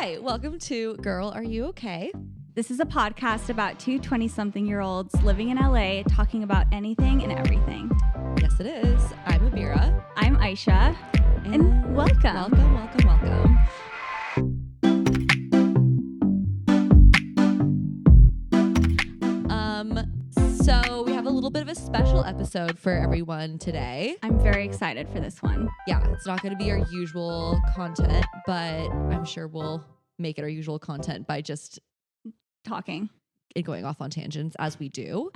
Hi, welcome to Girl, Are You Okay? This is a podcast about two 20-something-year-olds living in LA talking about anything and everything. Yes, it is. I'm Abeera. I'm Ayesha, and welcome. Welcome. So we have a little bit of a special episode for everyone today. I'm very excited for this one. Yeah, it's not going to be our usual content, but I'm sure we'll make it our usual content by just Talking. and going off on tangents as we do.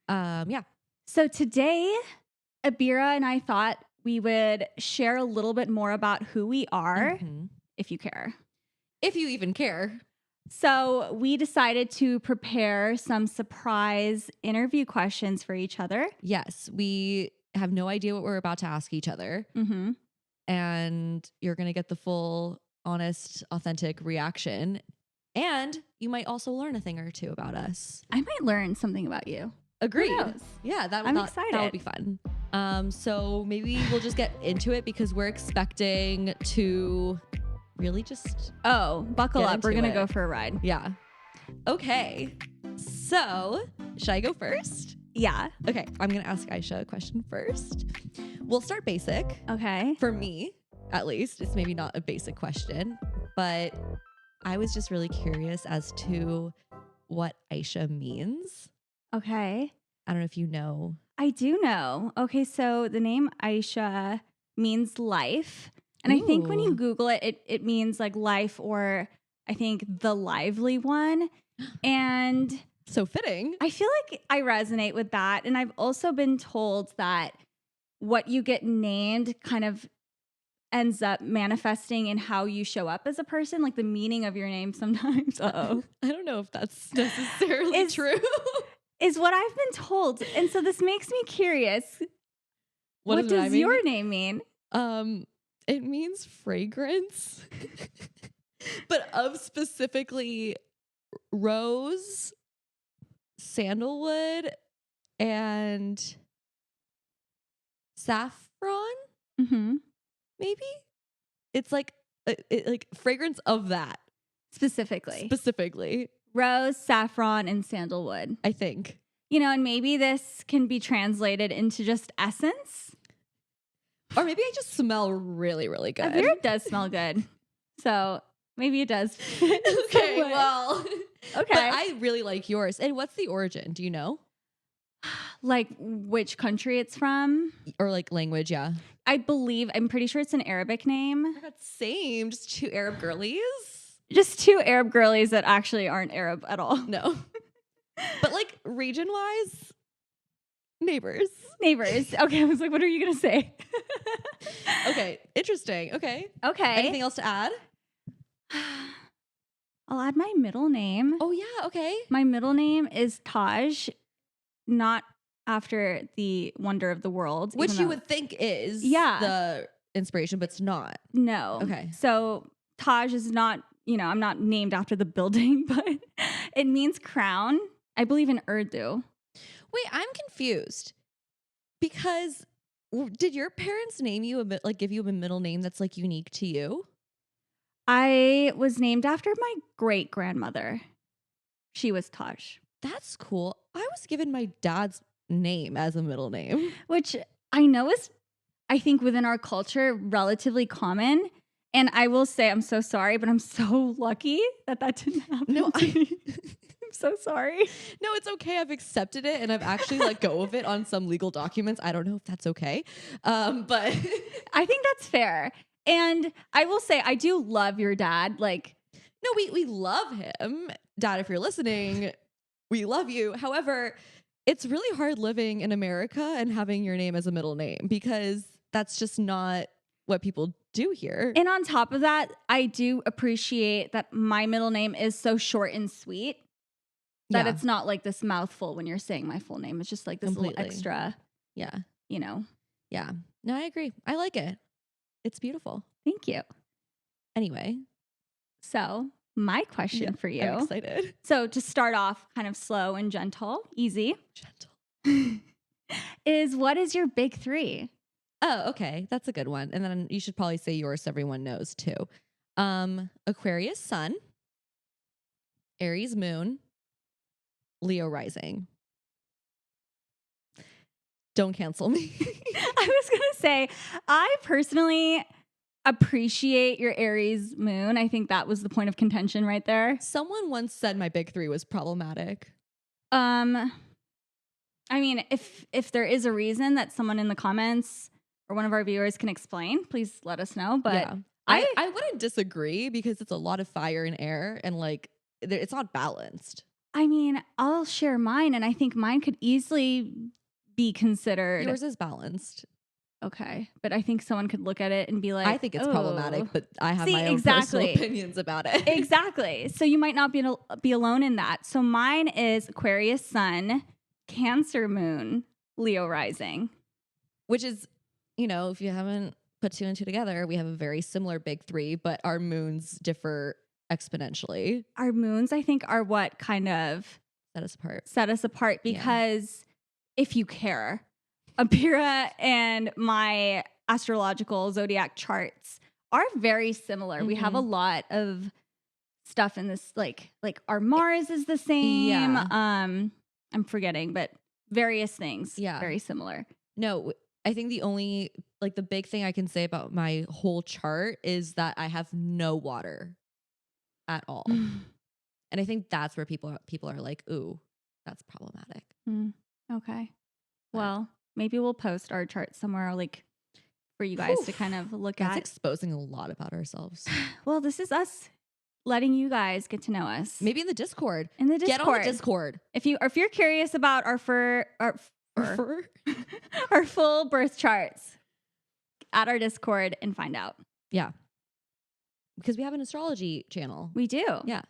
Yeah. So today, Abeera and I thought we would share a little bit more about who we are, if you care. If you even care. So we decided to prepare some surprise interview questions for each other. Yes, we have no idea what we're about to ask each other. Mm-hmm. And you're going to get the full, honest, authentic reaction. And you might also learn a thing or two about us. I might learn something about you. Agreed. Who knows? Yeah, I'm excited. That would be fun. So maybe we'll just get into it because we're expecting to really just buckle get up. We're into going to it. go for a ride. Yeah. Okay. So should I go first? Yeah. Okay. I'm going to ask Ayesha a question first. We'll start basic. Okay. For me, at least. It's maybe not a basic question, but I was just really curious as to what Ayesha means. Okay. I don't know if you know. I do know. Okay, so the name Ayesha means life. And I think when you Ooh. Google it, it means like life, or I think the lively one. And So fitting. I feel like I resonate with that. And I've also been told that what you get named kind of ends up manifesting in how you show up as a person, like the meaning of your name sometimes. I don't know if that's necessarily true. Is what I've been told. And so this makes me curious. What does your name mean? It means fragrance, but of specifically rose, sandalwood, and saffron. Mm-hmm. Maybe it's like like fragrance of that specifically. Rose, saffron, and sandalwood. I think. And maybe this can be translated into just essence. Or maybe I just smell really, really good. Abeera does smell good. So maybe it does. Okay, well. Okay. But I really like yours. And what's the origin? Do you know? Like which country it's from? Or like language, yeah. I'm pretty sure it's an Arabic name. Oh my God, same. Just two Arab girlies. Just two Arab girlies that actually aren't Arab at all. No. But like region-wise, neighbors. Okay, I was like, what are you going to say? Okay, interesting. Okay. Anything else to add? I'll add my middle name. Oh, yeah, okay. My middle name is Taj, not after the wonder of the world. Which you would think is the inspiration, but it's not. No. Okay. So Taj is not, I'm not named after the building, but it means crown. I believe in Urdu. Wait, I'm confused because did your parents name you give you a middle name that's like unique to you? I was named after my great grandmother. She was Taj. That's cool. I was given my dad's name as a middle name, which I know is, I think within our culture, relatively common. And I will say, I'm so sorry, but I'm so lucky that didn't happen. No, I'm so sorry. No, it's okay. I've accepted it and I've actually let go of it on some legal documents. I don't know if that's okay. But I think that's fair. And I will say, I do love your dad. No, we love him. Dad, if you're listening, we love you. However, it's really hard living in America and having your name as a middle name because that's just not what people do here. And on top of that, I do appreciate that my middle name is so short and sweet that it's not like this mouthful when you're saying my full name. It's just like this little extra. Yeah. Yeah. No, I agree. I like it. It's beautiful. Thank you. Anyway. So my question for you. I'm excited. So to start off kind of slow and gentle, easy. Is what is your big three? Oh, okay. That's a good one. And then you should probably say yours so everyone knows too. Aquarius sun, Aries moon, Leo rising. Don't cancel me. I was going to say, I personally appreciate your Aries moon. I think that was the point of contention right there. Someone once said my big three was problematic. I mean, if there is a reason that someone in the comments or one of our viewers can explain, please let us know. But yeah. I wouldn't disagree because it's a lot of fire and air and like it's not balanced. I mean, I'll share mine, and I think mine could easily be considered. Yours is balanced. Okay. But I think someone could look at it and be like, I think it's problematic, but I have my own exactly. personal opinions about it. Exactly. So you might not be alone in that. So mine is Aquarius sun, Cancer moon, Leo rising. Which is, you know, if you haven't put two and two together, we have a very similar big three, but our moons differ exponentially. Our moons, I think, are what kind of set us apart because if you care, Abeera and my astrological zodiac charts are very similar. Mm-hmm. We have a lot of stuff in this, like our Mars is the same. Yeah. I'm forgetting, but various things. Yeah. Very similar. No, I think the only, like the big thing I can say about my whole chart is that I have no water at all. And I think that's where people are like, ooh, that's problematic. Okay. Well, maybe we'll post our chart somewhere, like for you guys to kind of look at. That's exposing a lot about ourselves. Well, this is us letting you guys get to know us. Maybe in the Discord. Get on the Discord. If you're curious about our our full birth charts, at our Discord and find out. Yeah. Because we have an astrology channel. We do. Yeah.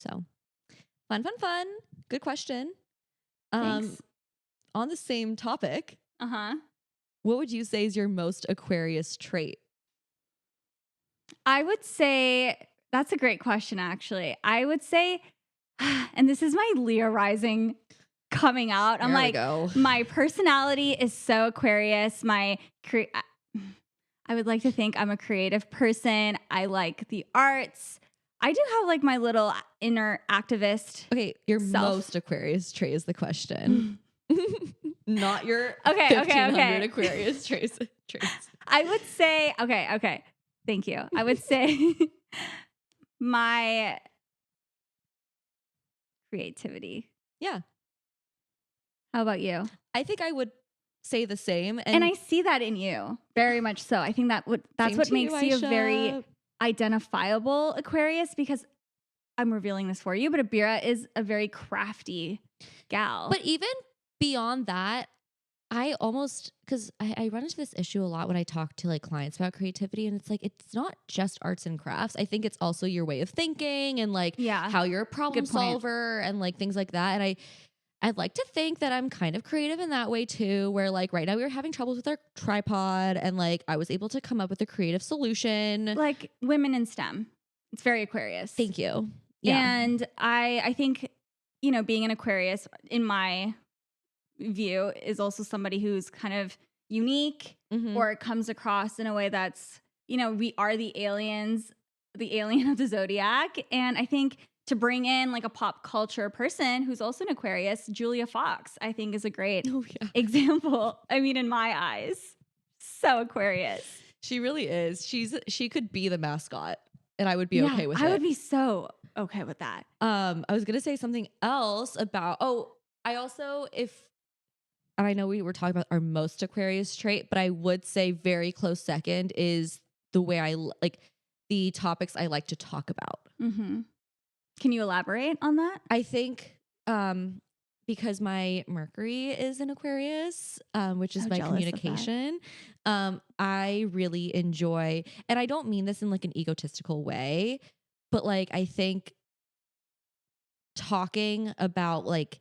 So fun. Good question. Thanks. On the same topic. Uh-huh. What would you say is your most Aquarius trait? I would say that's a great question, actually. I would say, and this is my Leo rising coming out. I'm like, my personality is so Aquarius. I would like to think I'm a creative person. I like the arts. I do have like my little inner activist. Okay, your most Aquarius trait is the question. Not your 1500 Aquarius traits. I would say, okay. Thank you. I would say my creativity. Yeah. How about you? I think I would say the same. And I see that in you very much so. I think that's what makes you a very identifiable Aquarius, because I'm revealing this for you, but Abeera is a very crafty gal. But even beyond that, I almost, because I run into this issue a lot when I talk to like clients about creativity, and it's like, it's not just arts and crafts. I think it's also your way of thinking and like how you're a problem solver and like things like that. And I'd like to think that I'm kind of creative in that way too, where like right now we were having troubles with our tripod and like I was able to come up with a creative solution. Like women in STEM. It's very Aquarius. Thank you. Yeah. And I think, you know, being an Aquarius in my view is also somebody who's kind of unique or comes across in a way that's, you know, we are the alien of the zodiac. And I think to bring in like a pop culture person who's also an Aquarius, Julia Fox, I think is a great example. I mean, in my eyes, so Aquarius. She really is. She could be the mascot and I would be okay with it. I would be so okay with that. I was going to say something else about, and I know we were talking about our most Aquarius trait, but I would say very close second is the way I like the topics I like to talk about. Mm-hmm. Can you elaborate on that? I think because my Mercury is in Aquarius, which is my communication, I really enjoy, and I don't mean this in like an egotistical way, but like I think talking about like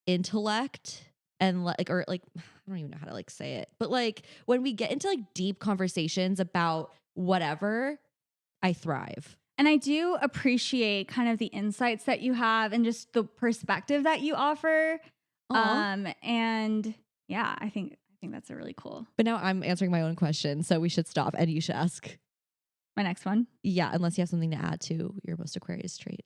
intellect and like, or like, I don't even know how to like say it, but like when we get into like deep conversations about whatever, I thrive. And I do appreciate kind of the insights that you have and just the perspective that you offer. And yeah, I think that's a really cool. But now I'm answering my own question, so we should stop and you should ask. My next one. Yeah, unless you have something to add to your most Aquarius trait.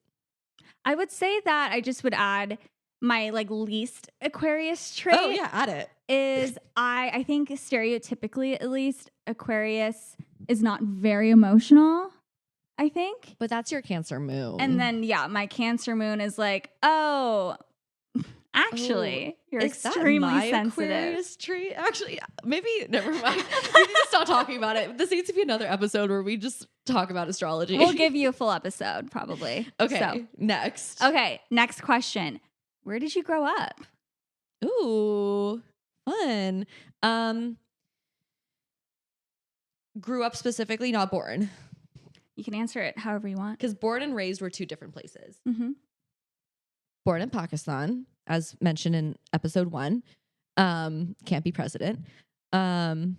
I would say that I just would add my like least Aquarius trait. Oh yeah, add it. Is I think stereotypically at least Aquarius is not very emotional, I think. But that's your Cancer moon. And then my Cancer moon is like, oh, actually, you're is extremely that my sensitive. Aquarius trait? Actually, maybe never mind. We need to stop talking about it. This needs to be another episode where we just talk about astrology. We'll give you a full episode probably. Okay, So, next. okay, next question. Where did you grow up? Ooh, fun. Grew up specifically, not born. You can answer it however you want. Because born and raised were two different places. Mm-hmm. Born in Pakistan, as mentioned in episode 1. Can't be president. And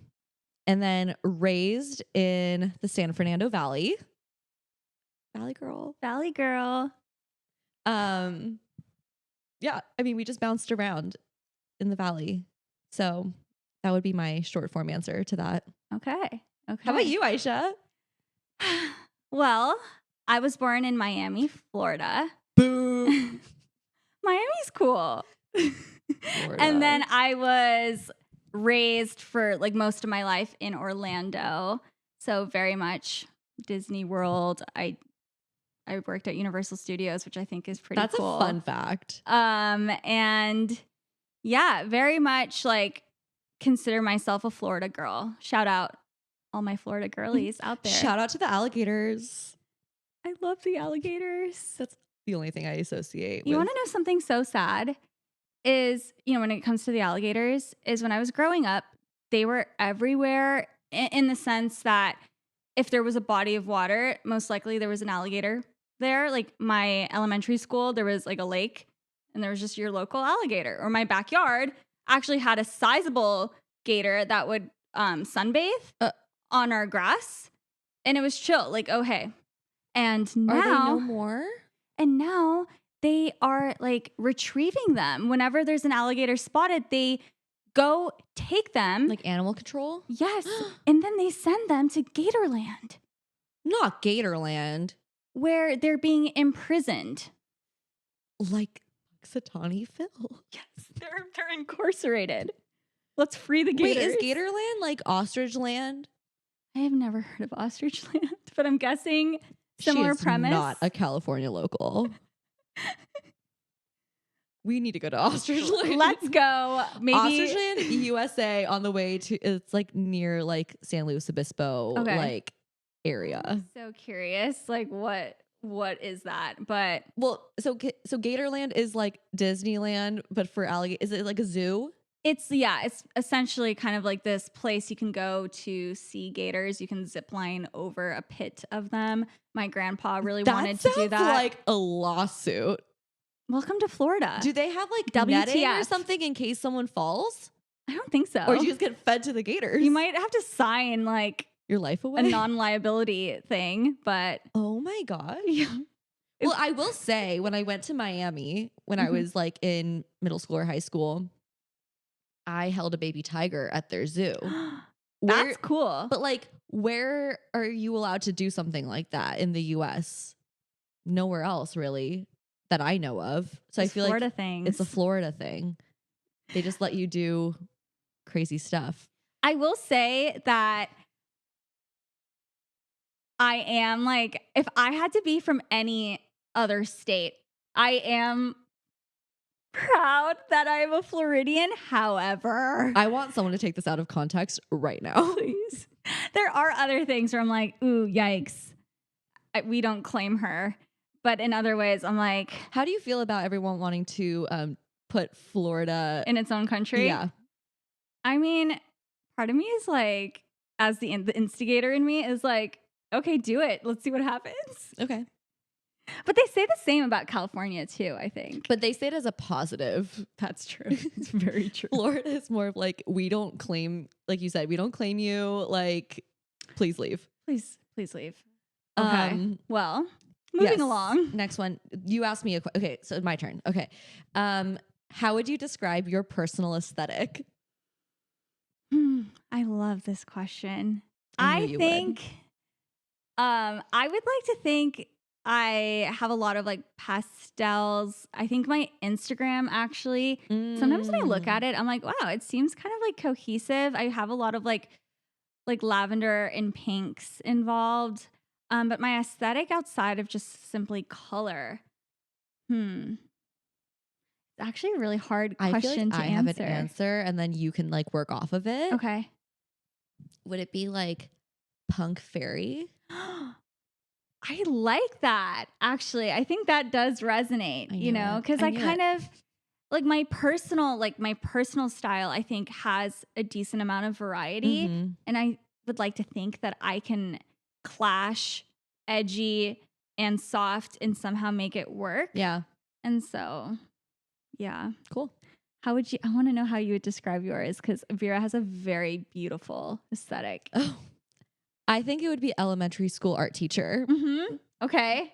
then raised in the San Fernando Valley. Valley girl. Valley girl. Yeah, I mean, we just bounced around in the valley. So that would be my short form answer to that. Okay. How about you, Ayesha? Well, I was born in Miami, Florida. Boo. Miami's cool. Florida. And then I was raised for like most of my life in Orlando. So very much Disney World. I worked at Universal Studios, which I think is pretty That's cool. a fun fact. And yeah, very much like consider myself a Florida girl. Shout out all my Florida girlies out there. Shout out to the alligators. I love the alligators. That's the only thing I associate You with. want to know something so sad? Is, when it comes to the alligators, is when I was growing up, they were everywhere in the sense that if there was a body of water, most likely there was an alligator there. Like my elementary school, there was like a lake and there was just your local alligator. Or my backyard actually had a sizable gator that would sunbathe on our grass. And it was chill. Like, oh, hey. And now, Are they no more? And now they are like retrieving them. Whenever there's an alligator spotted, they go take them. Like animal control? Yes. And then they send them to Gatorland. Not Gatorland. Where they're being imprisoned. Like Satani Phil. Yes. They're incarcerated. Let's free the gators. Wait, is Gatorland like Ostrich Land? I have never heard of Ostrich Land, but I'm guessing similar she is premise. Not a California local. We need to go to Ostrich Land. Let's go. Maybe Ostrich Land, USA, on the way to. It's like near like San Luis Obispo, like area. I'm so curious, like what is that? But so Gatorland is like Disneyland, but for alligators. Is it like a zoo? It's essentially kind of like this place you can go to see gators. You can zip line over a pit of them. My grandpa really wanted to do that. Like a lawsuit. Welcome to Florida. Do they have like WTF netting or something in case someone falls? I don't think so. Or you just get fed to the gators? You might have to sign like your life away, a non-liability thing. But oh my god, yeah. Well, I will say when I went to Miami when I was like in middle school or high school, I held a baby tiger at their zoo. That's cool. But like, where are you allowed to do something like that in the US? Nowhere else really that I know of. So It's I feel Florida like things. It's a Florida thing. They just let you do crazy stuff. I will say that I am like, if I had to be from any other state, I am proud that I am a Floridian. However, I want someone to take this out of context right now. Please. There are other things where I'm like, ooh, yikes. We don't claim her. But in other ways, I'm like, how do you feel about everyone wanting to put Florida in its own country? Yeah. I mean, part of me is like, as the instigator in me is like, okay, do it. Let's see what happens. Okay. But they say the same about California too, I think. But they say it as a positive. That's true. It's very true. Florida is more of like, we don't claim, like you said, we don't claim you. Like, please leave. Please leave. Okay. Well, moving along. Next one. You asked me okay, so my turn. Okay. How would you describe your personal aesthetic? I love this question. I think I would like to think I have a lot of like pastels. I think my Instagram actually, sometimes when I look at it, I'm like, wow, it seems kind of like cohesive. I have a lot of like lavender and pinks involved. But my aesthetic outside of just simply color, it's actually a really hard I feel question like to I answer. have an answer and then you can like work off of it. Okay. Would it be like punk fairy? I like that. Actually, I think that does resonate, you know, because I kind of like my personal style, I think has a decent amount of variety. Mhm. And I would like to think that I can clash edgy and soft and somehow make it work. Yeah. And so, yeah. Cool. How would you, I want to know how you would describe yours because Abeera has a very beautiful aesthetic. Oh, I think it would be elementary school art teacher. Mm-hmm. Okay.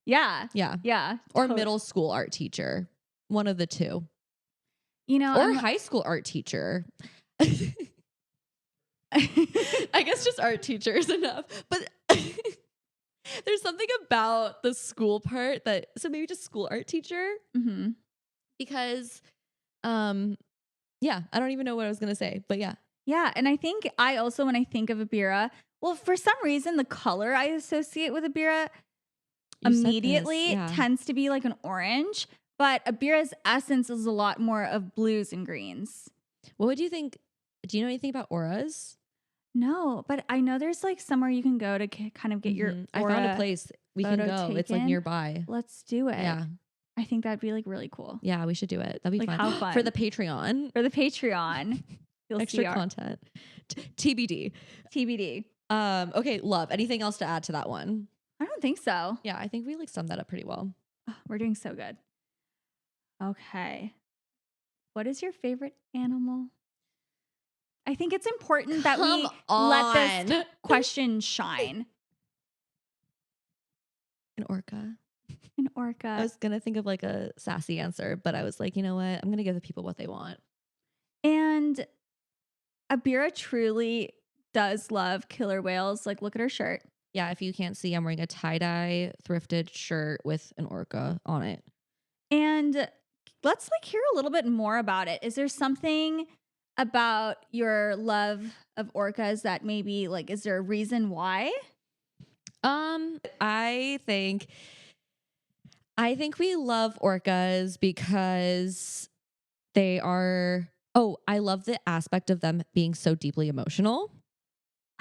Yeah. Yeah. Yeah. Or middle school art teacher. One of the two. You know, Or high school art teacher. I guess just art teacher is enough. But there's something about the school part that, so maybe just school art teacher. Mm-hmm. Because, yeah, I don't even know what I was going to say, but yeah. Yeah. And I think I also, when I think of Abeera, well, for some reason, the color I associate with Abeera immediately tends to be like an orange, but Abeera's essence is a lot more of blues and greens. What would you think? Do you know anything about auras? No, but I know there's like somewhere you can go to kind of get your aura. I found a place we can go. Taken. It's like nearby. Let's do it. Yeah. I think that'd be like really cool. Yeah, we should do it. That'd be like fun. How fun. For the Patreon. For the Patreon. You'll Extra see content. TBD. TBD. Okay, love. Anything else to add to that one? I don't think so. Yeah, I think we like summed that up pretty well. Oh, we're doing so good. Okay. What is your favorite animal? I think it's important that we let this question shine. An orca. An orca. I was going to think of like a sassy answer, but I was like, you know what? I'm going to give the people what they want. And Abeera truly does love killer whales. Like, look at her shirt. Yeah, if you can't see, I'm wearing a tie-dye thrifted shirt with an orca on it. And let's like hear a little bit more about it. Is there something about your love of orcas that maybe like, is there a reason why? I think we love orcas because they are, I love the aspect of them being so deeply emotional.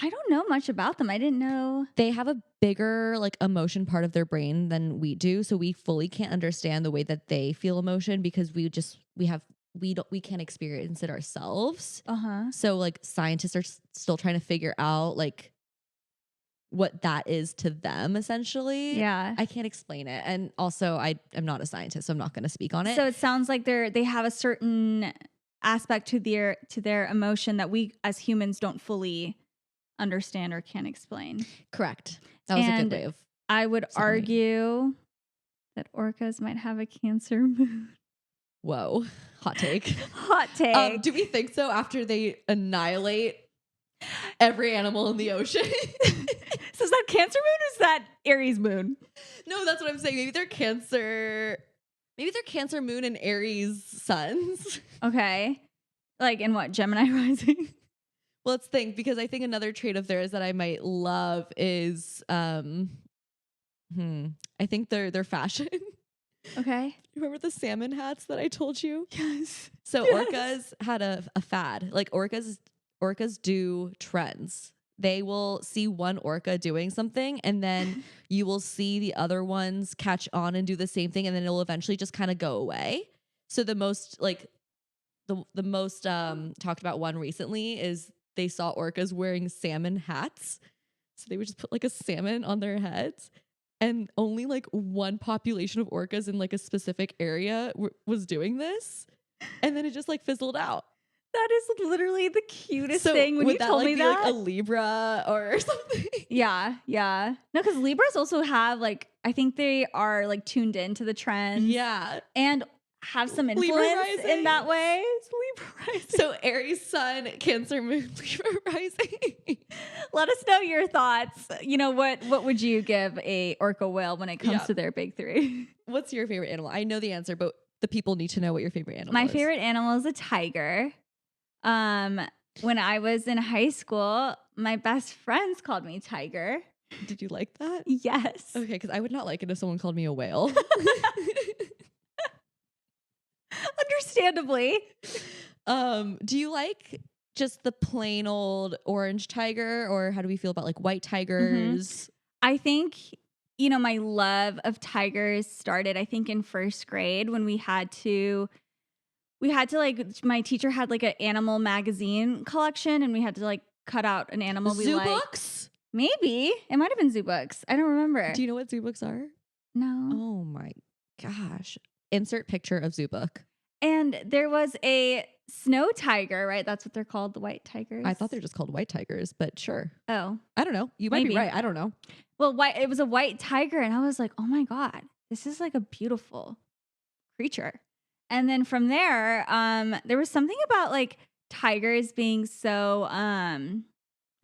I don't know much about them. I didn't know. They have a bigger like emotion part of their brain than we do. So we fully can't understand the way that they feel emotion because we can't experience it ourselves. So like scientists are still trying to figure out like what that is to them essentially. Yeah. I can't explain it. And also I am not a scientist, so I'm not going to speak on it. So it sounds like they have a certain aspect to their emotion that we as humans don't fully understand or can't explain. Correct. That was a good way of I would argue that orcas might have a Cancer moon. Whoa. Hot take. Hot take. Do we think so after they annihilate every animal in the ocean? So is that Cancer moon or is that Aries moon? No, that's what I'm saying. Maybe they're Cancer moon and Aries suns. Okay. Like in what? Gemini rising? Well, let's think, because I think another trait of theirs that I might love is I think their fashion. Okay. Remember the salmon hats that I told you? Yes. So orcas had a fad. Like orcas do trends. They will see one orca doing something and then you will see the other ones catch on and do the same thing and then it'll eventually just kind of go away. So the most talked about one recently is they saw orcas wearing salmon hats. So they would just put like a salmon on their heads. And only like one population of orcas in like a specific area was doing this. And then it just like fizzled out. That is literally the cutest thing when you told me that. Like a Libra or something? Yeah. No, because Libras also have like, I think they are like tuned into the trends. Yeah. And have some Libra influence in that rising. way. Libra rising. So Aries sun, Cancer moon, Libra rising. Let us know your thoughts. What would you give a orca whale when it comes Yeah. to their big three? What's your favorite animal? I know the answer, but the people need to know what your favorite animal My is. favorite animal is a tiger. When I was in high school, my best friends called me Tiger. Did you like that? Yes. Okay, because I would not like it if someone called me a whale. Understandably. Do you like just the plain old orange tiger, or how do we feel about like white tigers? I think, my love of tigers started, I think, in first grade when we had to like, my teacher had like an animal magazine collection and we had to like cut out an animal we Zoo liked. books? Maybe. It might have been zoo books. I don't remember. Do you know what zoo books are? No. Oh my gosh. Insert picture of zoo book. And there was a snow tiger, right? That's what they're called, the white tigers. I thought they're just called white tigers, but sure. Oh. I don't know. You might Maybe. be right. I don't know. Well, it was a white tiger, and I was like, oh my God, this is like a beautiful creature. And then from there, there was something about like tigers being so, I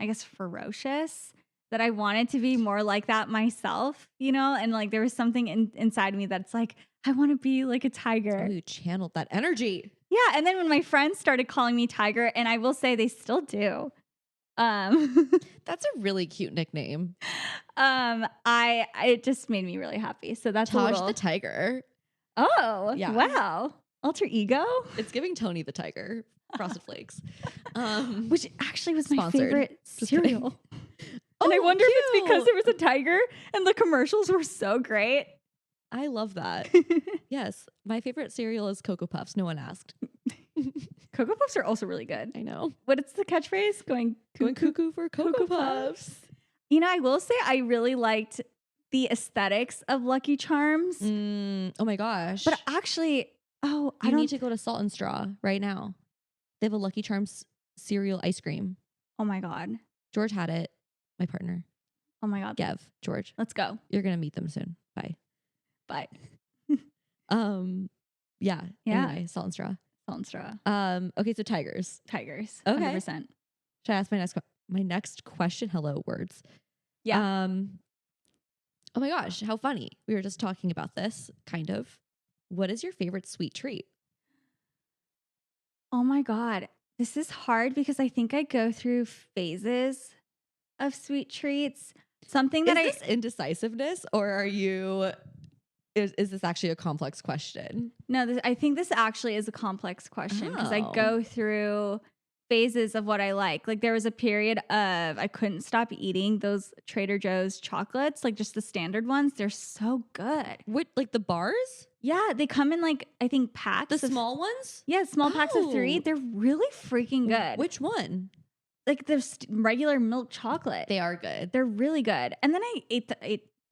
guess, ferocious that I wanted to be more like that myself, and like there was something inside me that's like, I want to be like a tiger. Oh, you channeled that energy. Yeah. And then when my friends started calling me Tiger, and I will say they still do. That's a really cute nickname. It just made me really happy. So that's Taj the tiger. Oh, Yeah. Wow. Alter ego? It's giving Tony the tiger. Frosted Flakes. Which actually was my Sponsored. favorite Just kidding. cereal. And I wonder if it's because there was a tiger and the commercials were so great. I love that. Yes. My favorite cereal is Cocoa Puffs. No one asked. Cocoa Puffs are also really good. I know. What is the catchphrase? Going cuckoo for Cocoa Puffs. I will say I really liked the aesthetics of Lucky Charms. Oh my gosh. But actually, I need to go to Salt and Straw right now. They have a Lucky Charms cereal ice cream. Oh my God. George had it. My partner. Oh my God. Gev. George. Let's go. You're going to meet them soon. Bye. Bye. Yeah. Yeah. Anyway, Salt and Straw. Salt and Straw. Okay, so tigers. Tigers. Okay. 100%. Should I ask my next question? Hello, words. Yeah. Oh my gosh, how funny. We were just talking about this, kind of. What is your favorite sweet treat? Oh my God. This is hard because I think I go through phases of sweet treats. Something that Is this indecisiveness, or are you... Is this actually a complex question? No, I think this actually is a complex question because I Oh. go through phases of what I like. Like there was a period of I couldn't stop eating those Trader Joe's chocolates, like just the standard ones. They're so good. What, like the bars? Yeah, they come in like I think packs. The small ones? Yeah, small packs of 3. Oh. They're really freaking good. Which one? Like there's regular milk chocolate. They are good. They're really good. And then I ate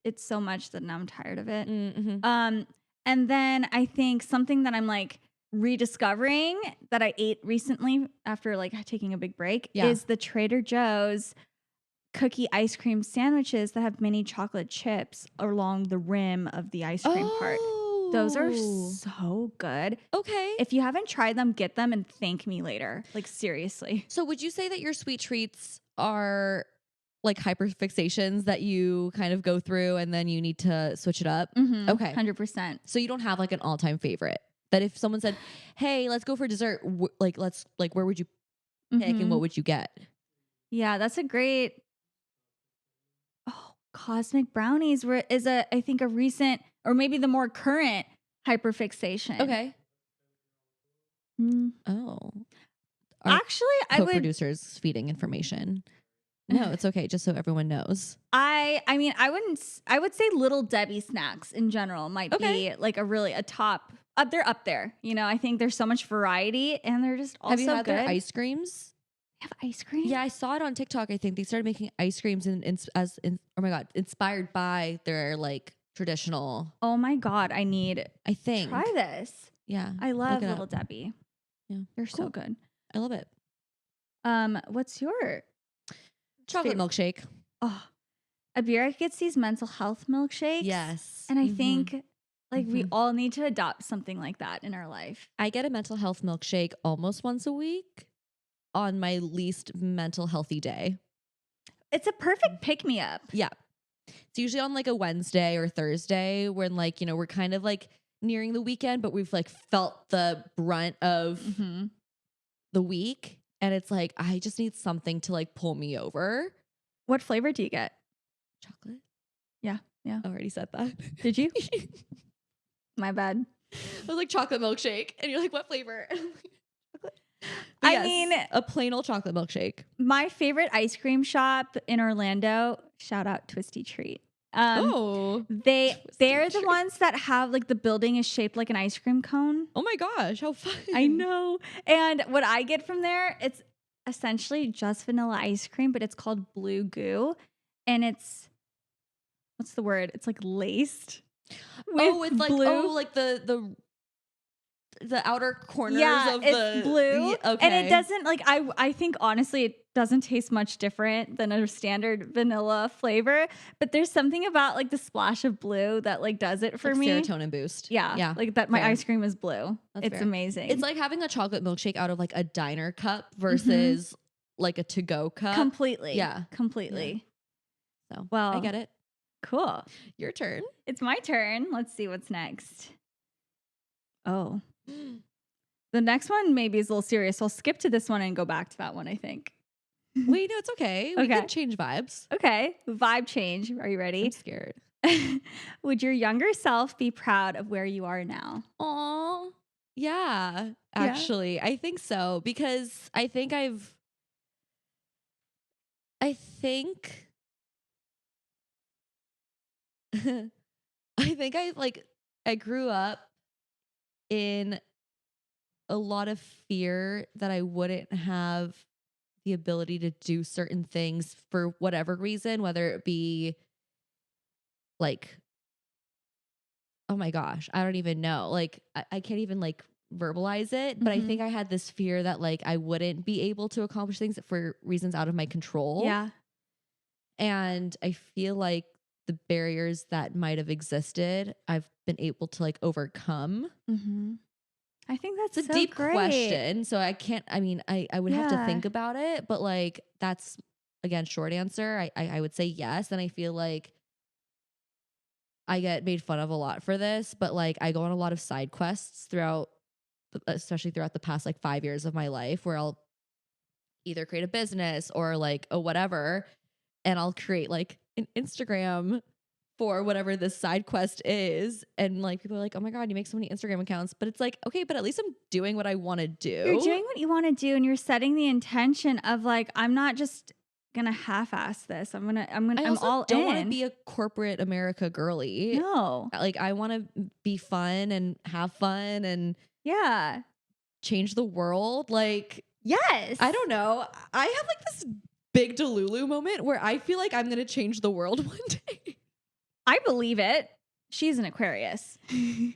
it so much that now I'm tired of it. Mm-hmm. And then I think something that I'm like rediscovering that I ate recently after like taking a big break is the Trader Joe's cookie ice cream sandwiches that have mini chocolate chips along the rim of the ice cream part. Those are so good. Okay. If you haven't tried them, get them and thank me later. Like seriously. So would you say that your sweet treats are like hyperfixations that you kind of go through and then you need to switch it up? Mm-hmm, Okay. 100%. So you don't have like an all-time favorite. That if someone said, "Hey, let's go for dessert," where would you pick and what would you get? Yeah, that's a great. Oh, cosmic brownies is I think a recent or maybe the more current hyperfixation. Okay. Oh. Our Actually, I would. co-producers feeding information. No, it's okay. Just so everyone knows. I mean, I would say Little Debbie snacks in general might be like a top. They're up there. I think there's so much variety and they're just also Have you had good. their ice creams? They have ice cream? Yeah, I saw it on TikTok. I think they started making ice creams oh my God, inspired by their like traditional. Oh my God, I think. try this. Yeah. I love look it Little up. Debbie. Yeah. They're so Cool. good. I love it. What's your Chocolate milkshake. Oh, Abeera gets these mental health milkshakes. Yes. And I think Like we all need to adopt something like that in our life. I get a mental health milkshake almost once a week on my least mental healthy day. It's a perfect pick me up. Yeah. It's usually on like a Wednesday or Thursday when like, you know, we're kind of like nearing the weekend, but we've like felt the brunt of the week. And it's like, I just need something to like pull me over. What flavor do you get? Chocolate. Yeah. I already said that. Did you? My bad. I was like chocolate milkshake. And you're like, what flavor? And I'm like, chocolate. I mean, a plain old chocolate milkshake. My favorite ice cream shop in Orlando, shout out Twisty Treat. They're the ones that have like the building is shaped like an ice cream cone. Oh my gosh, how fun. I know. And what I get from there, it's essentially just vanilla ice cream, but it's called Blue Goo. And it's, what's the word? It's like laced. It's like blue. Like the outer corners of it's blue. Okay. And it doesn't like I think honestly it doesn't taste much different than a standard vanilla flavor, but there's something about like the splash of blue that like does it for like me. Serotonin boost. Yeah. Like that my Fair. ice cream is blue. That's it's fair. amazing. It's like having a chocolate milkshake out of like a diner cup versus like a to-go cup. Completely. Yeah. Completely. Yeah. So well, I get it. Cool. Your turn. It's my turn. Let's see what's next. Oh. The next one maybe is a little serious. So I'll skip to this one and go back to that one, I think. Wait, no, it's okay. We can change vibes. Okay. Vibe change. Are you ready? I'm scared. Would your younger self be proud of where you are now? Aw. Yeah, actually. I think so. Because I think I grew up in a lot of fear that I wouldn't have the ability to do certain things for whatever reason, whether it be like, oh my gosh, I don't even know. Like, I can't even like verbalize it, but I think I had this fear that like I wouldn't be able to accomplish things for reasons out of my control. Yeah. And I feel like the barriers that might have existed, I've been able to like overcome. I think that's a so deep great. question. So I can't, I mean, I would have to think about it, but like, that's again, short answer. I would say yes. And I feel like I get made fun of a lot for this, but like I go on a lot of side quests especially throughout the past like 5 years of my life where I'll either create a business or like a whatever. And I'll create like an Instagram for whatever this side quest is. And like people are like, oh my God, you make so many Instagram accounts. But it's like, okay, but at least I'm doing what I want to do. You're doing what you want to do and you're setting the intention of like, I'm not just gonna half-ass this. I'm all don't in. want to be a corporate America girly. No. Like I want to be fun and have fun and change the world. Like, yes. I don't know. I have like this big Delulu moment where I feel like I'm going to change the world one day. I believe it. She's an Aquarius.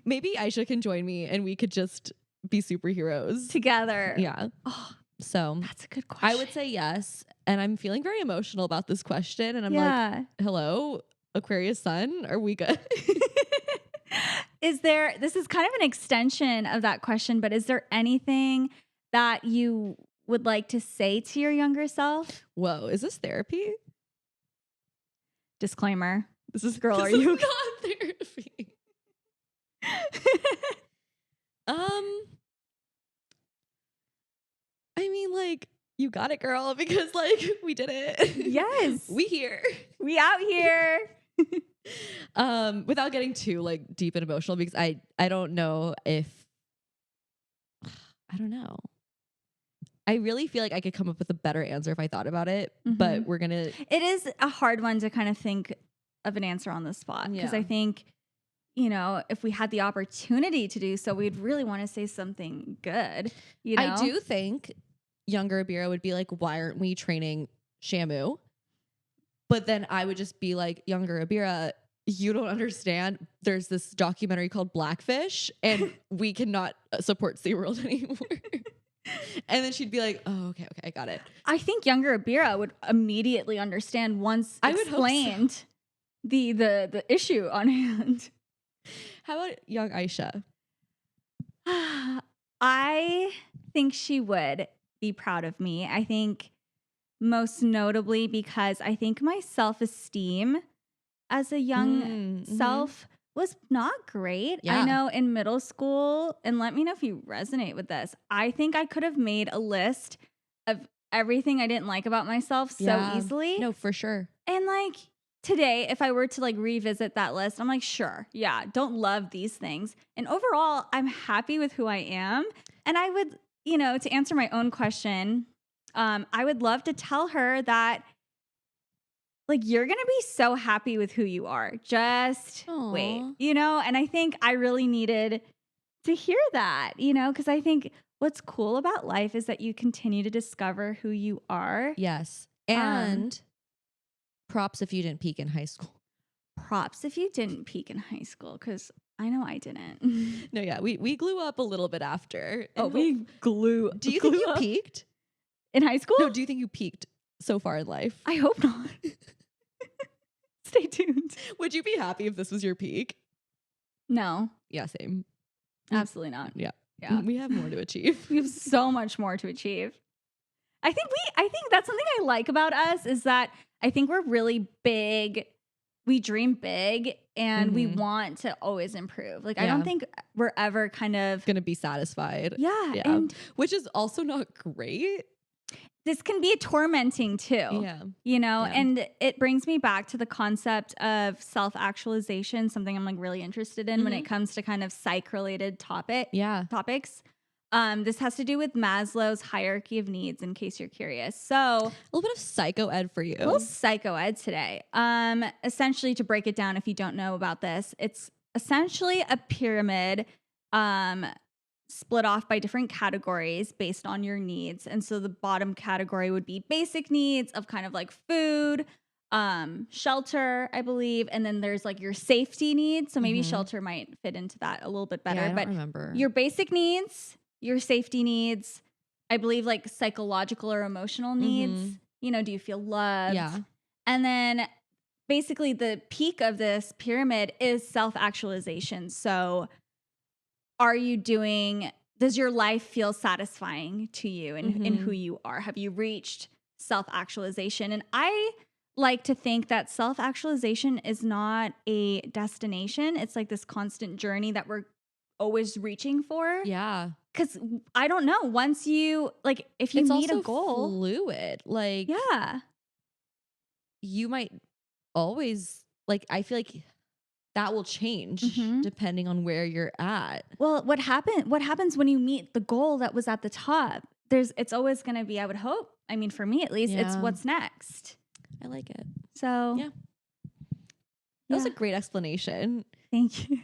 Maybe Ayesha can join me and we could just be superheroes together. Yeah. Oh, so that's a good question. I would say yes. And I'm feeling very emotional about this question. And I'm like, hello, Aquarius sun, are we good? This is kind of an extension of that question, but is there anything that you would like to say to your younger self? Whoa, is this therapy? Disclaimer. This is are you not therapy? I mean, like, you got it, girl, because like we did it. Yes. We here. We out here. Without getting too like deep and emotional, because I don't know if I don't know. I really feel like I could come up with a better answer if I thought about it, but it is a hard one to kind of think of an answer on the spot. Because I think, if we had the opportunity to do so, we'd really want to say something good. I do think younger Abeera would be like, why aren't we training Shamu? But then I would just be like, younger Abeera, you don't understand. There's this documentary called Blackfish and we cannot support SeaWorld anymore. And then she'd be like, oh, okay, I got it. I think younger Abeera would immediately understand once I explained the issue on hand. How about young Ayesha? I think she would be proud of me. I think most notably because I think my self-esteem as a young self was not great. Yeah. I know in middle school, and let me know if you resonate with this, I think I could have made a list of everything I didn't like about myself so easily. No, for sure. And like today, if I were to like revisit that list, I'm like, sure, yeah, don't love these things. And overall, I'm happy with who I am. And I would, to answer my own question, I would love to tell her that like you're going to be so happy with who you are. Just wait, and I think I really needed to hear that, because I think what's cool about life is that you continue to discover who you are. Yes. And props if you didn't peak in high school. Props if you didn't peak in high school, because I know I didn't. No, yeah, we glue up a little bit after. Oh, we glue. Do you think you peaked in high school? No, do you think you peaked so far in life? I hope not. Stay tuned. Would you be happy if this was your peak? No. Yeah, same. Absolutely not. Yeah. Yeah. We have more to achieve. We have so much more to achieve. I think that's something I like about us is that I think we're really big. We dream big and we want to always improve. Like, I don't think we're ever kind of going to be satisfied. Yeah. And which is also not great. This can be tormenting too. Yeah. And it brings me back to the concept of self-actualization, something I'm like really interested in when it comes to kind of psych-related topics. This has to do with Maslow's hierarchy of needs, in case you're curious. So a little bit of psycho ed for you. A little psycho ed today. Essentially, to break it down, if you don't know about this, it's essentially a pyramid split off by different categories based on your needs. And so the bottom category would be basic needs of kind of like food, shelter, I believe. And then there's like your safety needs. So maybe shelter might fit into that a little bit better. Yeah, I don't remember. Your basic needs, your safety needs, I believe like psychological or emotional needs. Do you feel loved? Yeah. And then basically the peak of this pyramid is self-actualization. So does your life feel satisfying to you in who you are? Have you reached self-actualization? And I like to think that self-actualization is not a destination. It's like this constant journey that we're always reaching for. Yeah. Because I don't know, once you, like, if you meet a goal. Fluid. Like, yeah. You might always, like, I feel like that will change depending on where you're at. Well, what happens when you meet the goal that was at the top? It's always going to be, I would hope. I mean, for me at least, it's what's next. I like it. So, yeah. That was a great explanation. Thank you.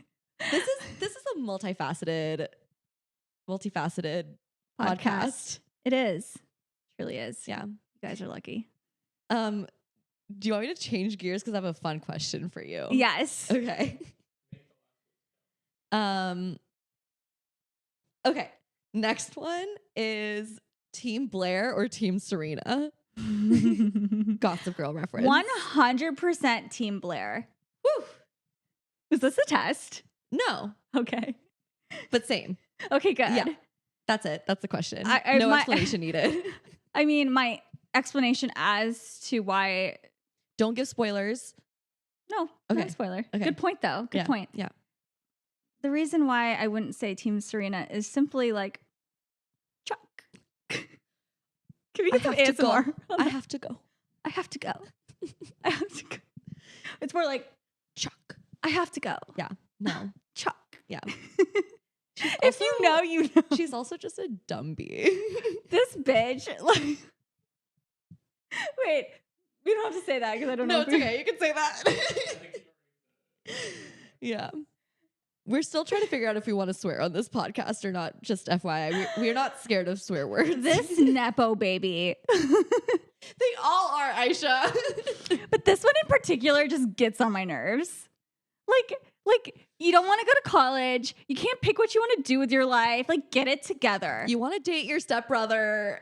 This is a multifaceted podcast. It is. It really is. Yeah. You guys are lucky. Do you want me to change gears? Because I have a fun question for you. Yes. Okay. Okay. Next one is Team Blair or Team Serena? Gossip Girl reference. 100% Team Blair. Woo! Is this a test? No. Okay. But same. Okay, good. Yeah. That's it. That's the question. No explanation needed. I mean, my explanation as to why... Don't give spoilers. No. Okay. No spoiler. Okay. Good point, though. Good point. Yeah. The reason why I wouldn't say Team Serena is simply like, Chuck. Can we get some ASMR? I have to go. I have to go. I have to go. It's more like, Chuck. I have to go. Yeah. No. Chuck. Yeah. If you know, you know. She's also just a dumb bee. This bitch. Like, wait. We don't have to say that because I don't know. No, it's okay. You can say that. Yeah. We're still trying to figure out if we want to swear on this podcast or not. Just FYI, we're not scared of swear words. This Nepo baby. They all are, Ayesha. But this one in particular just gets on my nerves. Like you don't want to go to college. You can't pick what you want to do with your life. Like, get it together. You want to date your stepbrother.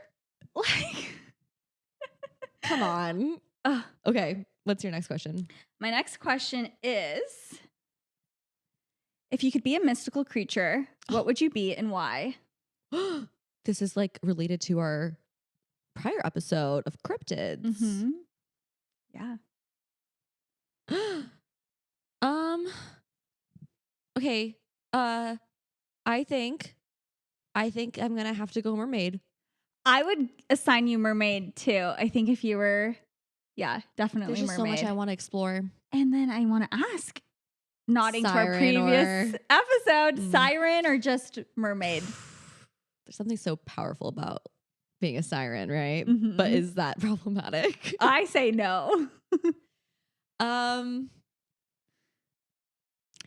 Like, come on. Okay, what's your next question? My next question is, If you could be a mystical creature, what would you be and why? This is like related to our prior episode of cryptids. Yeah. Okay. I think I'm gonna have to go mermaid. I would assign you mermaid too. I think if you were, definitely There's just mermaid. so much I want to explore. And then I want to ask, nodding to our Siren previous or- episode, siren or just mermaid? There's something so powerful about being a siren, right? Mhm. But is that problematic? I say no.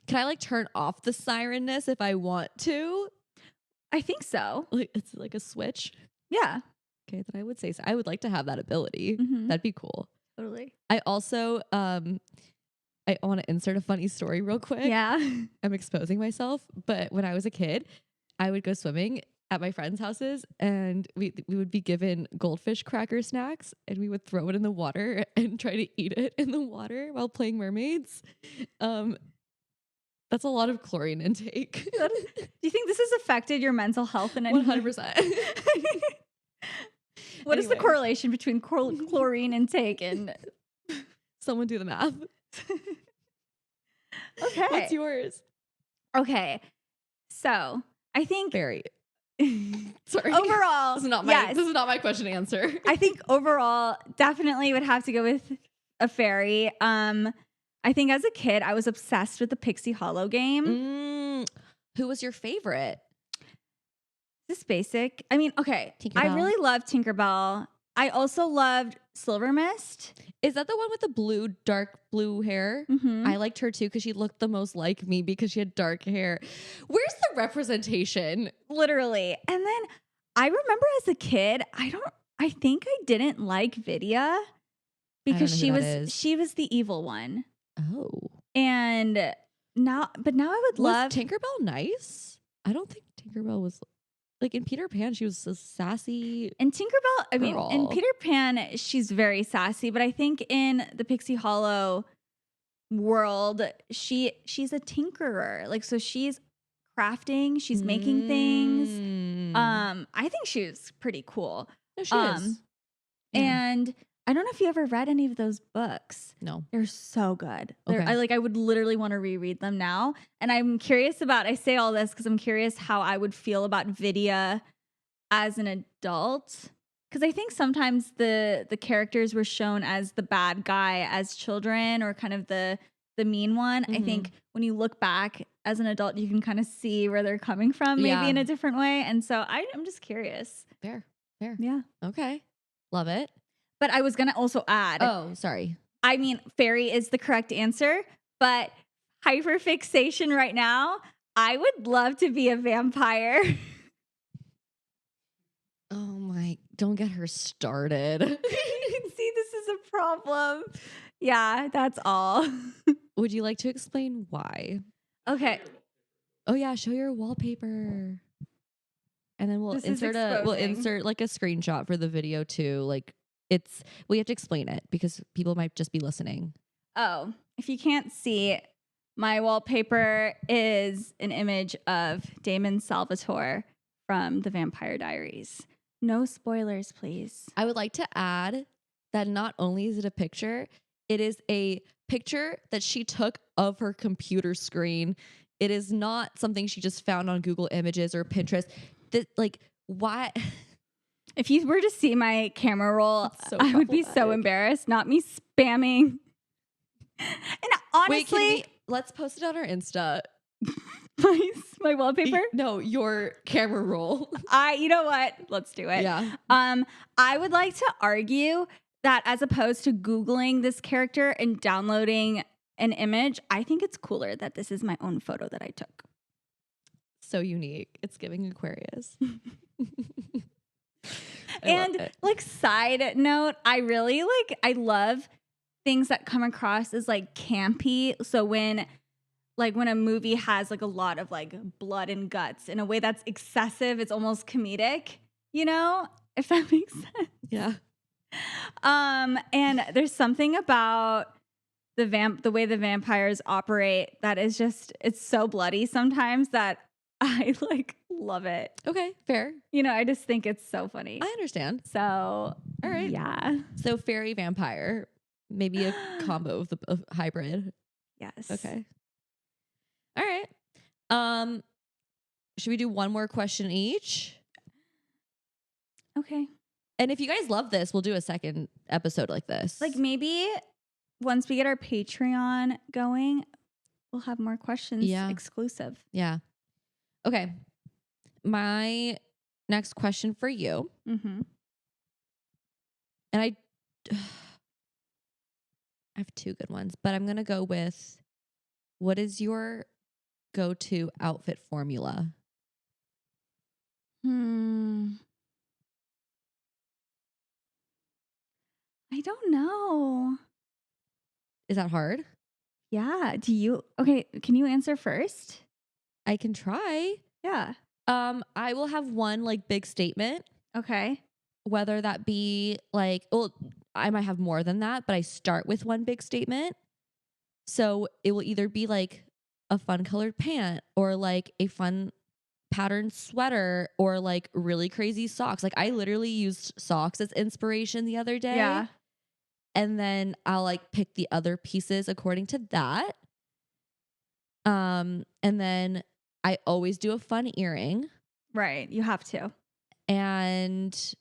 Can I like turn off the sirenness if I want to? I think so. Like it's like a switch. Yeah. Okay, then I would say so. I would like to have that ability. Mhm. That'd be cool. Totally. I also I want to insert a funny story real quick. Yeah. I'm exposing myself, but when I was a kid, I would go swimming at my friends' houses and we would be given goldfish cracker snacks and we would throw it in the water and try to eat it in the water while playing mermaids. That's a lot of chlorine intake. Do you think this has affected your mental health in any way? 100%. What is the Anyway. correlation between chlorine intake and... Someone do the math. Okay. What's yours? Okay. So I think Fairy. Sorry. overall, This is not my question answer. I think overall definitely would have to go with a fairy. I think as a kid, I was obsessed with the Pixie Hollow game. Who was your favorite? This is basic. I mean, okay. Tinkerbell. I really loved Tinkerbell. I also loved Silver Mist. Is that the one with the dark blue hair? Mhm. I liked her too because she looked the most like me because she had dark hair. Where's the representation? Literally. And then I remember as a kid, I think I didn't like Vidya because know who that is. she was the evil one. Oh. And now I would Was love Tinkerbell nice? I don't think Tinkerbell was like in Peter Pan, she was so sassy. And Tinkerbell, I mean, in Girl. Peter Pan, she's very sassy, but I think in the Pixie Hollow world, she's a tinkerer. Like, so she's crafting, she's making things. I think she was pretty cool. No, she is. Yeah. And I don't know if you ever read any of those books. No. They're so good. Okay. I would literally want to reread them now. And I'm curious I say all this because I'm curious how I would feel about Vidya as an adult. Because I think sometimes the characters were shown as the bad guy as children or kind of the mean one. I think when you look back as an adult, you can kind of see where they're coming from maybe in a different way. And so I'm just curious. Fair. Yeah. Okay. Love it. But I was going to also add. Oh, sorry. I mean, fairy is the correct answer, but hyperfixation right now, I would love to be a vampire. Oh my, don't get her started. See, this is a problem. Yeah, that's all. Would you like to explain why? Okay. Oh yeah, show your wallpaper. And then we'll This is we'll exposing. insert like a screenshot for the video too. Like we have to explain it because people might just be listening. Oh, if you can't see, my wallpaper is an image of Damon Salvatore from The Vampire Diaries. No spoilers, please. I would like to add that not only is it a picture, it is a picture that she took of her computer screen. It is not something she just found on Google Images or Pinterest. Why? If you were to see my camera roll, So I would be so problematic. embarrassed. Not me spamming. And honestly, Wait, let's post it on our Insta. my wallpaper. No, your camera roll. You know what? Let's do it. Yeah. I would like to argue that as opposed to Googling this character and downloading an image, I think it's cooler that this is my own photo that I took. So unique. It's giving Aquarius. And like side note, I love things that come across as like campy. So when a movie has like a lot of like blood and guts in a way that's excessive, it's almost comedic, you know, if that makes sense. Yeah. And there's something about the way the vampires operate, that is just, it's so bloody sometimes that I like love it. Okay, fair. I just think it's so funny. I understand. So, All right. yeah. So fairy vampire, maybe a combo of hybrid. Yes. Okay. All right. Should we do one more question each? Okay. And if you guys love this, we'll do a second episode like this. Like maybe once we get our Patreon going, we'll have more questions exclusive. Yeah. Okay. My next question for you. Mm-hmm. And I have two good ones, but I'm going to go with, what is your go-to outfit formula? I don't know. Is that hard? Yeah. Okay, can you answer first? I can try. Yeah. I will have one like big statement. Okay. Whether that be like, well, I might have more than that, but I start with one big statement. So it will either be like a fun colored pant or like a fun patterned sweater or like really crazy socks. Like I literally used socks as inspiration the other day. Yeah. And then I'll like pick the other pieces according to that. And then I always do a fun earring. Right. You have to. And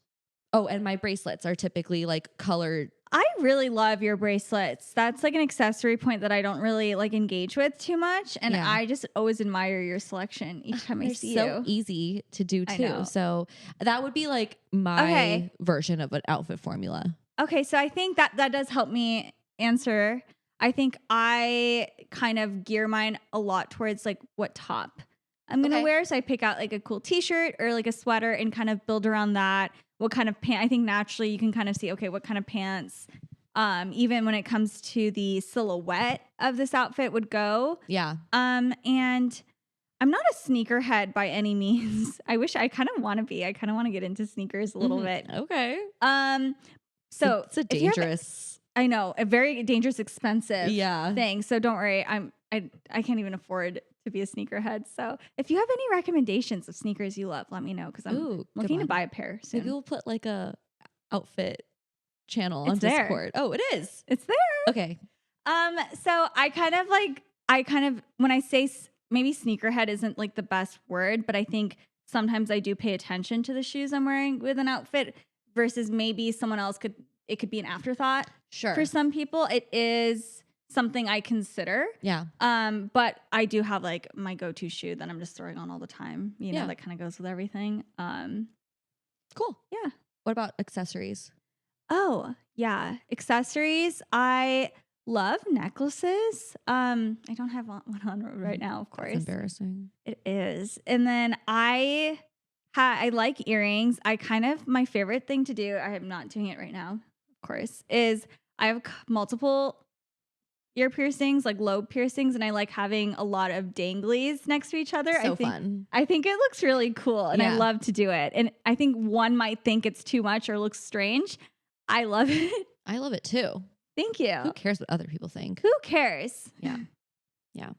my bracelets are typically like colored. I really love your bracelets. That's like an accessory point that I don't really like engage with too much. And I just always admire your selection each time I see you. They're so easy to do too. So that would be like my version of an outfit formula. Okay. So I think that does help me answer. I think I kind of gear mine a lot towards like what top I'm going to wear. So I pick out like a cool t-shirt or like a sweater and kind of build around that. What kind of pants? I think naturally you can kind of see, okay, what kind of pants, even when it comes to the silhouette of this outfit would go. Yeah. And I'm not a sneakerhead by any means. I wish I kind of want to be. I kind of want to get into sneakers a little bit. Okay. So it's a dangerous, I know, a very dangerous, expensive yeah. thing. So don't worry. I can't even afford to be a sneakerhead. So if you have any recommendations of sneakers you love, let me know because I'm looking to buy a pair soon. Maybe we'll put like a outfit channel on Discord. Oh, it is. It's there. Okay. So I kind of when I say maybe sneakerhead isn't like the best word, but I think sometimes I do pay attention to the shoes I'm wearing with an outfit versus maybe someone else could be an afterthought. Sure. For some people, it is something I consider. Yeah. But I do have like my go-to shoe that I'm just throwing on all the time. You know, that kind of goes with everything. Cool. Yeah. What about accessories? Oh, yeah. Accessories. I love necklaces. I don't have one on right now, of course. That's embarrassing. It is. And then I like earrings. My favorite thing to do, I am not doing it right now, of course, is I have multiple ear piercings, like lobe piercings, and I like having a lot of danglies next to each other. Fun. I think it looks really cool, and I love to do it. And I think one might think it's too much or looks strange. I love it. I love it too. Thank you. Who cares what other people think? Who cares? Yeah. Yeah.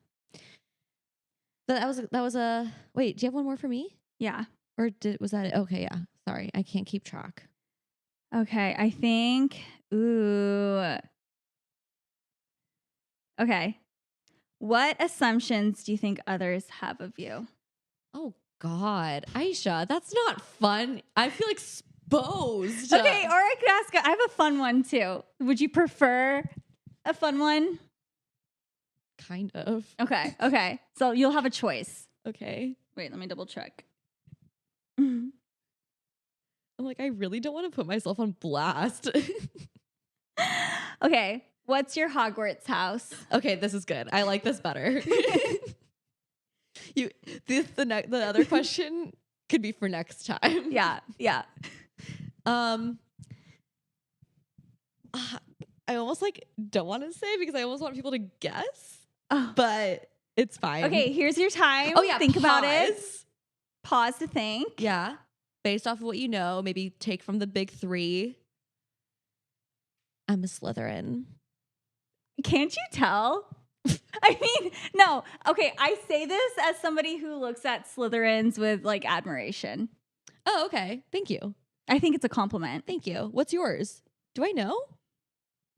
That was a wait, do you have one more for me? Yeah. Or was that it? Okay, yeah. Sorry, I can't keep track. Okay, I think okay. What assumptions do you think others have of you? Oh God, Ayesha, that's not fun. I feel exposed. Okay, or I could ask. I have a fun one too. Would you prefer a fun one? Kind of. Okay. So you'll have a choice. Okay. Wait, let me double check. I'm like, I really don't want to put myself on blast. Okay. What's your Hogwarts house? Okay, this is good. I like this better. The other question could be for next time. Yeah. I almost like don't want to say because I almost want people to guess. But it's fine. Okay, here's your time. Oh yeah, think about it. Pause to think. Yeah. Based off of what you know, maybe take from the big three. I'm a Slytherin. Can't you tell? I mean, no. Okay, I say this as somebody who looks at Slytherins with like admiration. Oh, okay. Thank you. I think it's a compliment. Thank you. What's yours? Do I know?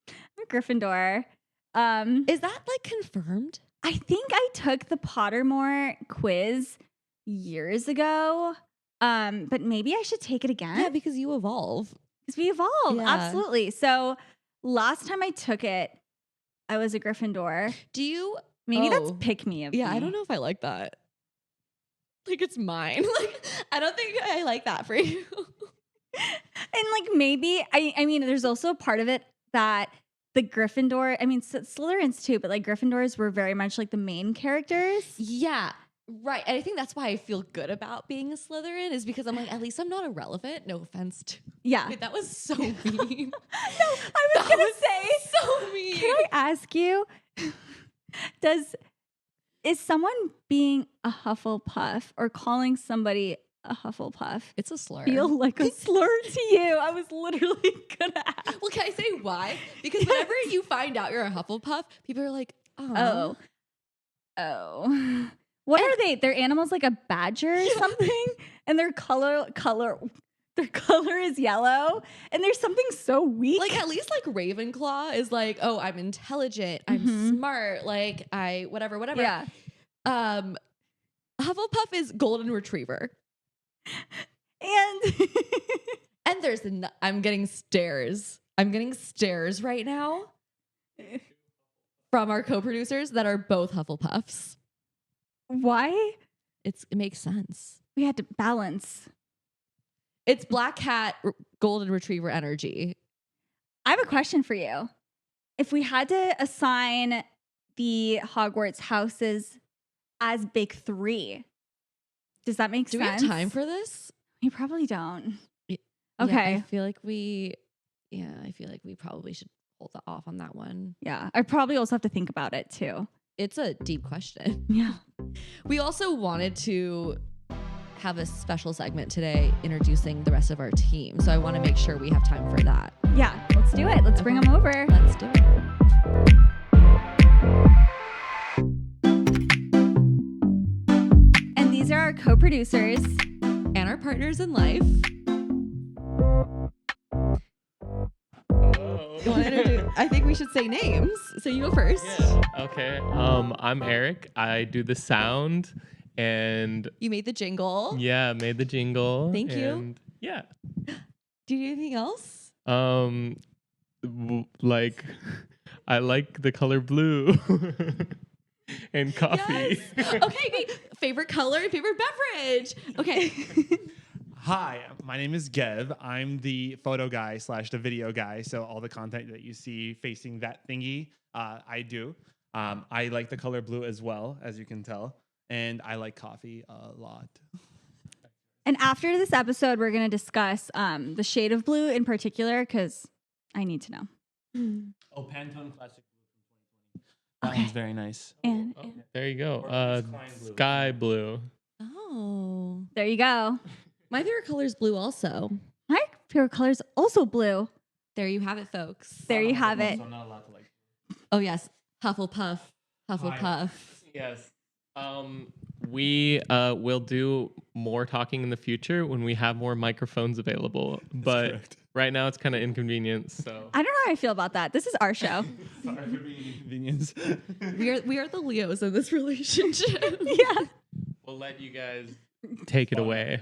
I'm a Gryffindor. Is that like confirmed? I think I took the Pottermore quiz years ago. But maybe I should take it again. Yeah, because you evolve. Because we evolve. Yeah. Absolutely. So last time I took it, I was a Gryffindor. Do you? Maybe that's pick me of Yeah, me. I don't know if I like that. Like it's mine. Like I don't think I like that for you. And like maybe I mean, there's also a part of it that the Gryffindor. I mean, Slytherins too, but like Gryffindors were very much like the main characters. Yeah. Right. And I think that's why I feel good about being a Slytherin is because I'm like, at least I'm not irrelevant. No offense to. Yeah. Wait, that was so mean. No, I was gonna say so mean. Can I ask you, is someone being a Hufflepuff or calling somebody a Hufflepuff It's a slur. feel like a slur to you? I was literally gonna ask. Well, can I say why? Because whenever you find out you're a Hufflepuff, people are like, Oh. What are they? They're animals like a badger or something? And their color is yellow. And there's something so weak. Like at least like Ravenclaw is like, oh, I'm intelligent, I'm smart, like I whatever. Yeah. Hufflepuff is golden retriever. And I'm getting stares. I'm getting stares right now from our co-producers that are both Hufflepuffs. Why? It makes sense. We had to balance. It's Black Cat golden retriever energy. I have a question for you. If we had to assign the Hogwarts houses as big three, does that make sense? Do we have time for this? We probably don't. Yeah, Okay. I feel like we probably should hold off on that one. Yeah. I probably also have to think about it too. It's a deep question. Yeah. We also wanted to have a special segment today introducing the rest of our team. So I want to make sure we have time for that. Yeah. Let's do it. Let's bring them over. Let's do it. And these are our co-producers. And our partners in life. You want to introduce? I think we should say names. So you go first. Yeah. Okay. I'm Eric. I do the sound and You made the jingle. yeah, made the jingle. Thank you. And yeah. Do you do anything else? Like I like the color blue and coffee. Yes. Okay. Wait. Favorite color, favorite beverage. Okay. Hi, my name is Gev. I'm the photo guy / the video guy. So all the content that you see facing that thingy, I do. I like the color blue as well, as you can tell. And I like coffee a lot. And after this episode, we're going to discuss the shade of blue in particular because I need to know. Oh, Pantone Classic Blue from 2020. That Okay. one's very nice. And There you go. It's Klein blue. Sky blue. Oh. there you go. My favorite color is blue also. My favorite color is also blue. There you have it, folks. There you have it. So I'm not allowed to like. Oh, yes. Hufflepuff. Hufflepuff. Yes. We will do more talking in the future when we have more microphones available. But correct. right now it's kind of inconvenient. So I don't know how I feel about that. This is our show. Sorry for being an inconvenience. We are the Leos in this relationship. Yeah. we'll let you guys take it away.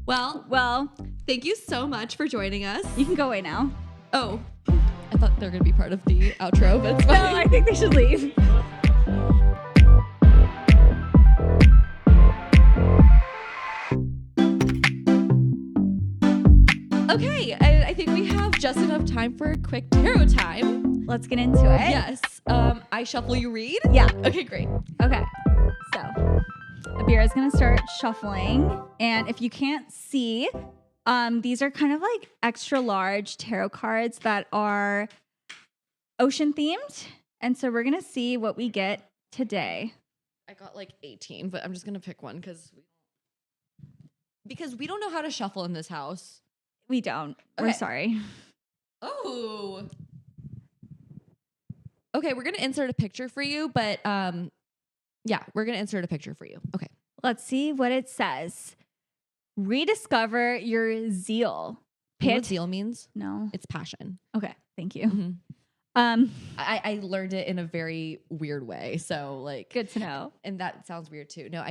Well, Thank you so much for joining us. you can go away now. Oh, I thought they were going to be part of the outro, but it's No, fine. I think they should leave. Okay, I think we have just enough time for a quick tarot time. Let's get into it. Yes. I shuffle, you read? Yeah. Okay, great. Okay. So, Abeera is going to start shuffling. And if you can't see, these are kind of like extra large tarot cards that are ocean themed. And so we're going to see what we get today. I got like 18, but I'm just going to pick one because we don't know how to shuffle in this house. We don't. We're Okay. sorry. Oh. Okay, we're gonna insert a picture for you, but yeah, we're gonna insert a picture for you. Okay. Let's see what it says. Rediscover your zeal. You know what zeal means? No. It's passion. Okay, thank you. Mhm. Um, I learned it in a very weird way. So like, good to know. and that sounds weird too. No,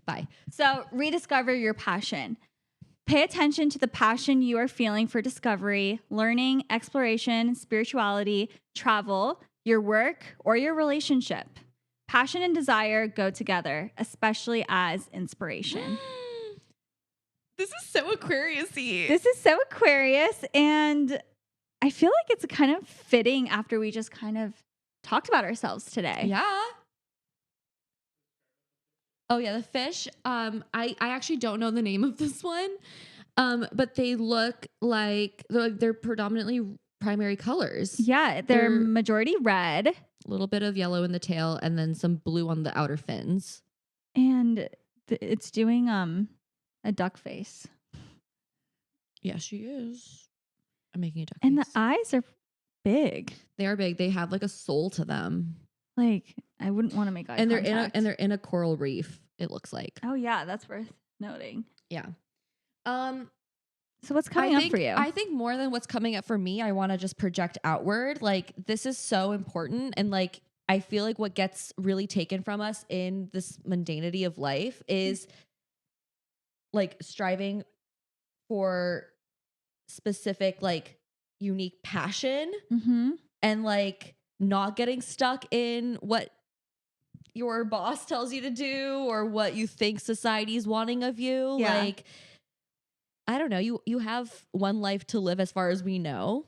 bye. So rediscover your passion. Pay attention to the passion you are feeling for discovery, learning, exploration, spirituality, travel, your work, or your relationship. Passion and desire go together, especially as inspiration. This is so Aquarius-y. This is so Aquarius, and I feel like it's kind of fitting after we just kind of talked about ourselves today. Yeah. Oh yeah, the fish. I actually don't know the name of this one. But they look like they're predominantly primary colors. Yeah, they're They're- majority red, A little bit of yellow in the tail and then some blue on the outer fins. and it's doing a duck face. Yeah, she is. I'm making a duck And the face. eyes are big. They are big. They have like a soul to them. Like, I wouldn't want to make eye And contact. they're in a coral reef, it looks like. Oh yeah, that's worth noting. Yeah. So what's coming up for you? I think more than what's coming up for me, I want to just project outward. Like, this is so important. And like, I feel like what gets really taken from us in this mundanity of life is like striving for specific, like unique passion Mm-hmm. and like not getting stuck in what your boss tells you to do or what you think society's wanting of you. Yeah. Like, I don't know. You have one life to live as far as we know.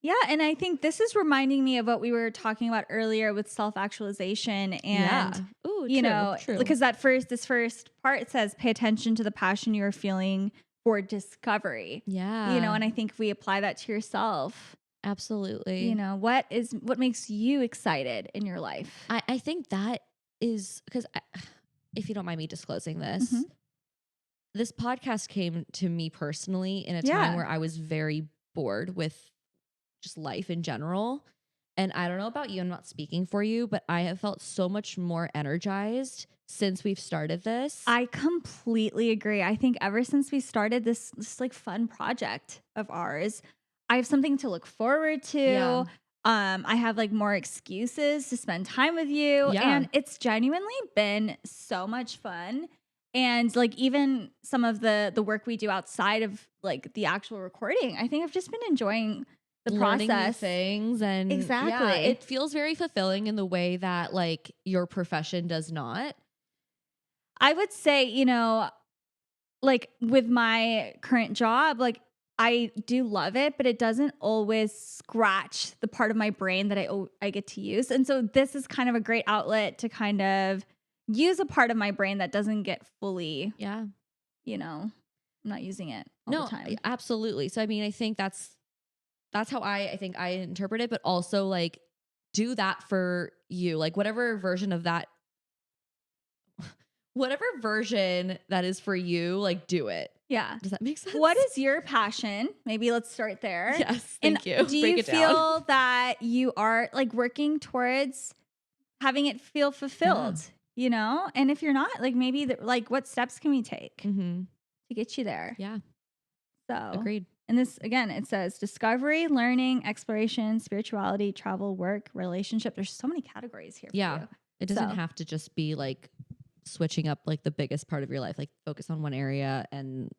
Yeah, and I think this is reminding me of what we were talking about earlier with self-actualization and Ooh, you know, true. because this first part says pay attention to the passion you are feeling for discovery. yeah, You know, and I think if we apply that to yourself, absolutely. you know, what makes you excited in your life? I think that is because if you don't mind me disclosing this, Mhm. this podcast came to me personally in a Yeah. time where I was very bored with just life in general. And I don't know about you, I'm not speaking for you, but I have felt so much more energized since we've started this. I completely agree. I think ever since we started this like fun project of ours, I have something to look forward to. Yeah. I have like more excuses to spend time with you. Yeah. And it's genuinely been so much fun. And like even some of the work we do outside of like the actual recording, I think I've just been enjoying the learning new process. things and Exactly. yeah, it feels very fulfilling in the way that like your profession does not. I would say, you know, like with my current job, like I do love it, but it doesn't always scratch the part of my brain that I get to use. And so this is kind of a great outlet to kind of use a part of my brain that doesn't get fully, Yeah. you know, I'm not using it all the time. Absolutely. So I mean, I think that's how I think I interpret it, but also like do that for you. Like whatever version of that, whatever version that is for you, like do it. Yeah. Does that make sense? What is your passion? Maybe let's start there. Yes, And thank you. do Break you it down. feel that you are like working towards having it feel fulfilled, you know? And if you're not, like maybe like what steps can we take Mm-hmm. to get you there? Yeah, So agreed. And this again, it says discovery, learning, exploration, spirituality, travel, work, relationship. There's so many categories here. Yeah. For you. It doesn't So- have to just be like switching up like the biggest part of your life. Like focus on one area and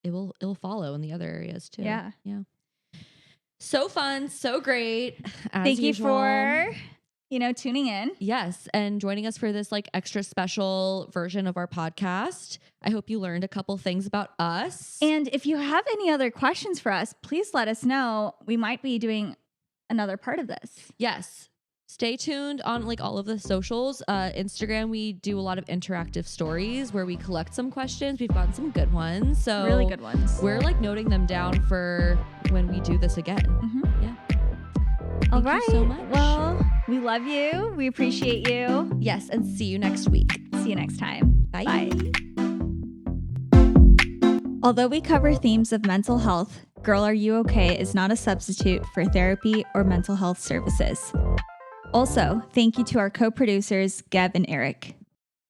it'll follow in the other areas too. Yeah. Yeah. So fun, so great. As Thank you usual. for, you know, tuning in. Yes, and joining us for this like extra special version of our podcast. I hope you learned a couple things about us. And if you have any other questions for us, please let us know. We might be doing another part of this. yes, stay tuned on like all of the socials. Instagram, we do a lot of interactive stories where we collect some questions. We've gotten some good ones. So Really good ones. We're like noting them down for when we do this again. Mhm. Yeah. All Thank you right. so much. Well, we love you. We appreciate you. Yes, and see you next week. See you next time. Bye. Although we cover themes of mental health, Girl, Are You Okay is not a substitute for therapy or mental health services. Also, thank you to our co-producers, Gev and Eric.